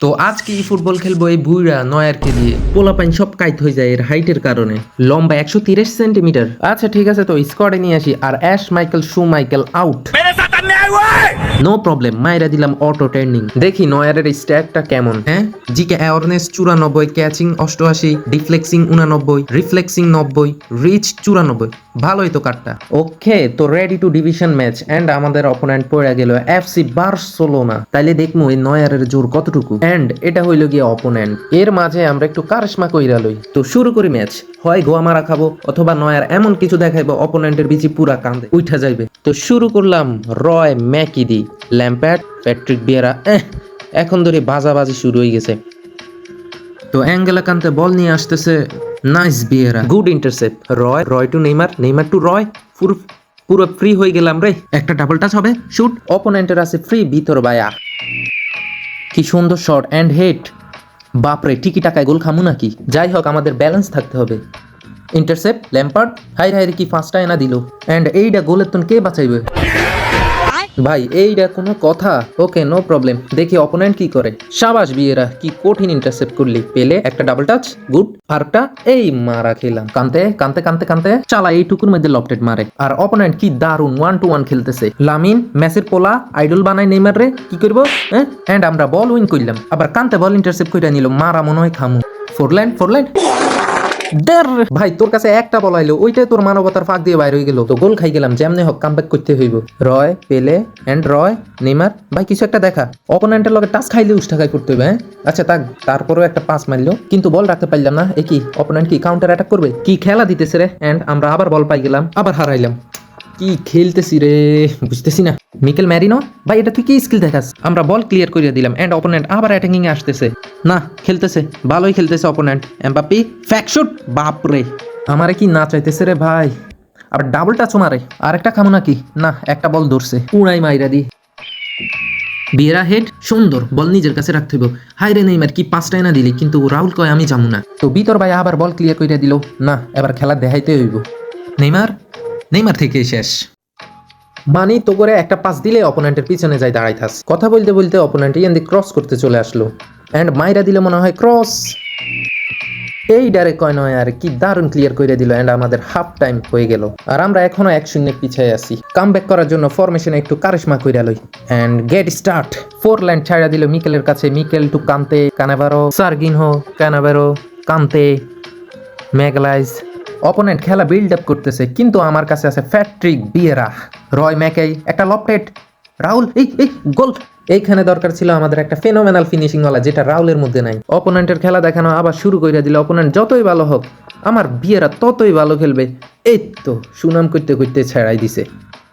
তো আজকে এই ফুটবল খেলবো এই বুইরা নয়ারকে দিয়ে। পোলাপাইন সব কাইত হয়ে যায় এর হাইটের কারণে। লম্বা 130 সেন্টিমিটার। আচ্ছা ঠিক আছে, তো স্কোয়াডে নিয়ে আসি। আর অ্যাশ মাইকেল শু মাইকেল আউট। নো প্রবলেম, মাইরা দিলাম অটো ট্রেন্ডিং। দেখি নয়ারের স্ট্যাটটা কেমন। হ্যাঁ, GK awareness 94, catching 88, deflecting 89, reflexes 90, reach 94। ভালোই তো কাটটা। ওকে, তো ready to division match and আমাদের অপোনেন্ট পড়ে গেল এফসি বার্সেলোনা। তাইলে দেখমু এই নয়ারের জোর কতটুকু। এন্ড এটা হইল গিয়ে অপোনেন্ট। এর মাঝে আমরা একটু কারিশমা কইরা লই। তো শুরু করি ম্যাচ। হয় গোয়া মারা খাবো অথবা নয়ার এমন কিছু দেখাইবো অপোনেন্টের বিচি পুরা কান্দে উঠা যাইবে। তো শুরু করলাম রয় ম্যাকিডি, ল্যাম্পার্ড, প্যাট্রিক ভিয়েরা। এখন ধরে বাজাবাজি শুরু হয়ে গেছে। তো অ্যাঙ্গেলা কান্তে বল নিয়ে আসতেছে। Nice Vieira, good intercept. Roy to Neymar, Neymar to Roy. পুরো ফ্রি হয়ে গেলাম রে। একটা ডাবল টাচ হবে, শুট। অপোনেন্টের আছে ফ্রি ভিতর বায়া। কি সুন্দর শট অ্যান্ড হেড। বাপরে, ঠিকই টাকায় গোল খামু নাকি? যাই হোক, আমাদের ব্যালেন্স থাকতে হবে। ইন্টারসেপ্ট ল্যাম্পার্ড, হাই কি ফার্স্ট টাইনা দিল। এন্ড এইটা গোলের তন কে বাঁচাইবে ভাই? এইটা কোনো কথা? ওকে, নো প্রবলেম। দেখি অপোনেন্ট কি করে। শাবাশ ভিয়েরা, কি কঠিন ইন্টারসেপ্ট করলি। পেলে একটা ডাবল টাচ, গুড। আরেকটা, এই মারা খেলাম। কানতে চালা এইটুকুর মধ্যে লফটেড মারে। আর অপোনেন্ট কি দারুন 1-2-1 খেলতেছে। লামিন মেসির পোলা আইডল বানাই নেইমার রে, কি করবো? এন্ড আমরা বল উইন করলাম। আবার কান্তে বল ইন্টারসেপ্ট করে নিল। মারা মনে হয় খামু। ফোরল্যান্ড দের ভাই, তোর কাছে একটা বল আইলো, ওইটাই তোর মানবতার ফাঁক দিয়ে বাইরে হয়ে গেল। তো গোল খাই গেলাম। যেমনি হোক কামব্যাক করতে হইব। রয়, পেলে এন্ড রয়, নেইমার। ভাই কিছু একটা দেখা। অপোনেন্টের লগে টাচ খাইলে উষ্টাকাই করতে হবে। হ্যাঁ আচ্ছা, তারপরেও একটা পাস মারলো, কিন্তু বল রাখতে পারলাম না। কি অপোনেন্ট কি কাউন্টার অ্যাটাক করবে? কি খেলা দিতেছে রে। এন্ড আমরা আবার বল পাই গেলাম, আবার হারাইলাম। কি খেলতেছি রে, বুঝতেছি না। মিকেল ম্যারিনো, ভাই এটা তুই কি স্কিল দেখাস? আমরা বল ক্লিয়ার করে দিলাম এন্ড অপোনেন্ট আবার অ্যাটাকিং এ আসতেছে। না, খেলতেছে, ভালোই খেলতেছে অপোনেন্ট। এমবাপ্পি ফ্যাক শুট। বাপ রে, আমারে কি না চাইতেছে রে ভাই। আবার ডাবল টাচ মারে। আর একটা খামো নাকি? না, একটা বল ধরছে, উড়াই মাইরা দি। ভিয়েরা হেড, সুন্দর। বল নিজের কাছে রাখতে হইব। হাই রে নেইমার, কি পাঁচটাই না দিলি, কিন্তু রাহুল কয় আমি যাবো না। তো ভিতর ভাই আবার বল ক্লিয়ার করে দিল। না, এবার খেলা দেখাইতে হইব। নেইমার থেকে শেষ। মানি তো করে একটা পাস দিলে অপোনেন্টের পিছনে যাই দাঁড়াই থাস। কথা বলতে বলতে অপোনেন্ট ইয়ান ক্রস করতে চলে আসলো এন্ড মাইরা দিলে মনে হয় ক্রস। এই ডাইরেক্ট কয় নয়, আর কি দারুণ ক্লিয়ার করে দিল। এন্ড আমাদের হাফ টাইম হয়ে গেল আর আমরা এখনো 1-0 পিছিয়ে আছি। কামব্যাক করার জন্য ফরমেশনে একটু কারিশমা কইরা লই এন্ড গেট স্টার্ট। ফোরল্যান্ড ছাড়া দিল মিকেলের কাছে। মিকেল টু কান্তে, কানাভারো, সার্গিনহো, কানাভারো, কান্তে, ম্যাগলাইজ। অপোনেন্ট খেলা বিল্ড আপ করতেছে, কিন্তু আমার কাছে আছে প্যাট্রিক ভিয়েরা, রয় ম্যাকেই, একটা লফটেড, রাহুল। এই গোল। এইখানে দরকার ছিল আমাদের একটা ফেনোমেনাল ফিনিশিং ওয়ালা, যেটা রাহুলের মধ্যে নাই। অপোনেন্টের খেলা দেখানো আবার শুরু করে দিল। অপোনেন্ট যতই ভালো হোক, আমার ভিয়েরা ততই ভালো খেলবে। এই তো সুনাম করতে করতে ছেড়াই দিছে।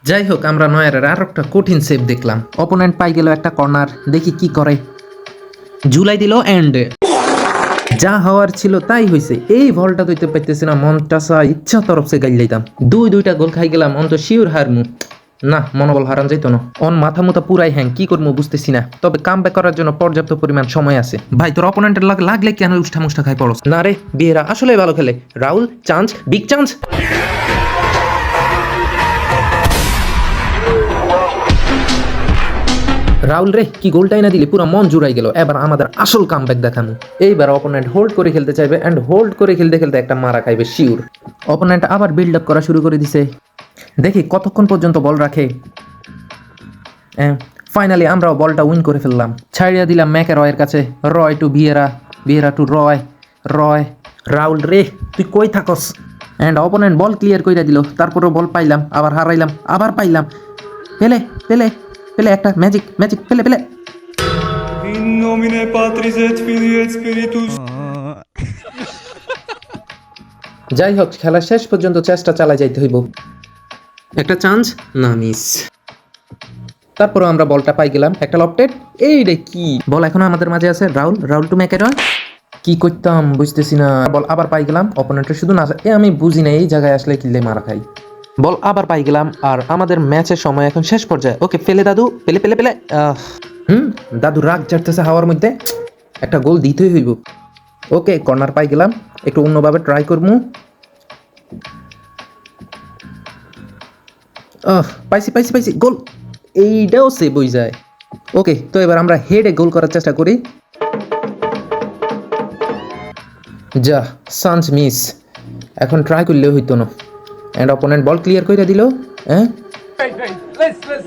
যাই হোক, আমরা নয়ারের আর একটা কঠিন সেভ দেখলাম। অপোনেন্ট পাই গেল একটা কর্নার, দেখি কি করে। ঝুলাই দিল এন্ড যা হওয়ার ছিল তাই হয়েছে। এই বলটা দইতে পাইতেছি না, মনটাসা ইচ্ছা তরফে গাইলাইতাম। দুইটা গোল খাই গেলাম। অন্ত শিওর হারমু না, মনোবল হারান যাইতো না। অন মাথা মুথা পুরাই হ্যাং, কি করবো বুঝতেছি না। তবে কামব্যাক করার জন্য পর্যাপ্ত পরিমাণ সময় আছে। ভাই তোর অপোনেন্টের লাগলে কেন উষ্টা মুষ্টা খাই পড়স না রে? ভিয়েরা আসলে ভালো খেলে। Rahul, chance, big chance. Rahul রে, কি গোলটাই না দিলে পুরো মন জুড়াই গেল। এবার আমাদের আসল কামব্যাক দেখানো। এইবার অপোনেন্ট হোল্ড করে খেলতে চাইবে এন্ড হোল্ড করে খেলতে খেলতে একটা মারা খাইবে শিওর। অপোনেন্ট আবার বিল্ড আপ করা শুরু করে দিছে। দেখি কতক্ষণ পর্যন্ত বল রাখে। ফাইনালি আমরাও বলটা উইন করে ফেললাম। ছাড়িয়ে দিলাম ম্যাকে রয়ের কাছে। রয় টু ভিয়েরা, ভিয়েরা টু রয়, রাহুল রে তুই কই থাকস? এন্ড অপোনেন্ট বল ক্লিয়ার করে দিল। তারপরেও বল পাইলাম, আবার হারাইলাম, আবার পাইলাম। পেলে একটা ম্যাজিক পেলে। In nomine Patris et Filii et Spiritus. যাই হোক, খেলা শেষ পর্যন্ত চেষ্টা চালাই যাইতে হইব। একটা চান্স, না মিস। তারপরে আমরা বলটা পাই গেলাম, একটা লফটেড। এই রে কি বল। এখন আমাদের মাঝে আছে রাহুল টু ম্যাকেরয়। কি করতাম বুঝতেছি না। বল আবার পাই গেলাম। অপোনেন্টের শুধু না, আমি বুঝি না এই জায়গায় আসলে কিনলে মারা খাই। বল আবার পাই গেলাম আর আমাদের ম্যাচের সময় এখন শেষ পর্যায়ে। ওকে, পেলে দাদু, পেলে দাদু রাগ ঝাড়তেছে হাওয়ার মধ্যে। একটা গোল দিতেই হইব। ওকে, কর্নার পাই গেলাম। একটু অন্যভাবে ট্রাই করবো। পাইছি গোল। এইটাও সেভ হয়ে যায়। ওকে, তো এবার আমরা হেডে গোল করার চেষ্টা করি। যা চান্স মিস, এখন ট্রাই করলেও হইতো না। অ্যান্ড অপোনেন্ট বল ক্লিয়ার করে দিল। হ্যাঁ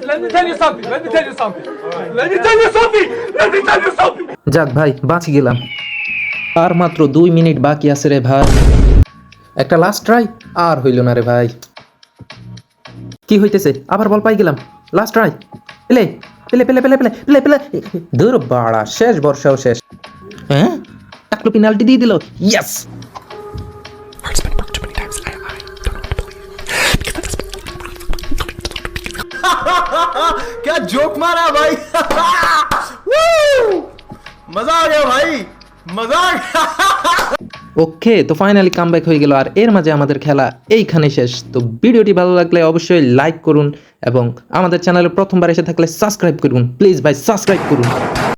Let me tell you something. Let me tell you something. Let me tell you something. Let me tell you something. যাক ভাই, বাঁচি গেলাম। আর মাত্র 2 মিনিট বাকি আছে রে ভাই। একটা লাস্ট ট্রাই, আর হইল না রে ভাই। কি হইতেছে? আবার বল পাই গেলাম। লাস্ট ট্রাই, পেলে পেলে পেলে পেলে পেলে পেলে পেলে দূর বাড়া, শেষ বর্ষাও শেষ। হ্যাঁ, টাকলু পেনাল্টি দিয়ে দিল। ইয়েস। क्या जोक मारा भाई मजा आ गया भाई मजा आ गया ওকে, তো ফাইনালি কামব্যাক হয়ে গেল, আর এর মাঝে আমাদের খেলা এইখানে শেষ। তো ভিডিওটি ভালো লাগলে অবশ্যই লাইক করুন এবং আমাদের চ্যানেলে প্রথমবার এসে থাকলে সাবস্ক্রাইব করুন। প্লিজ ভাই সাবস্ক্রাইব করুন।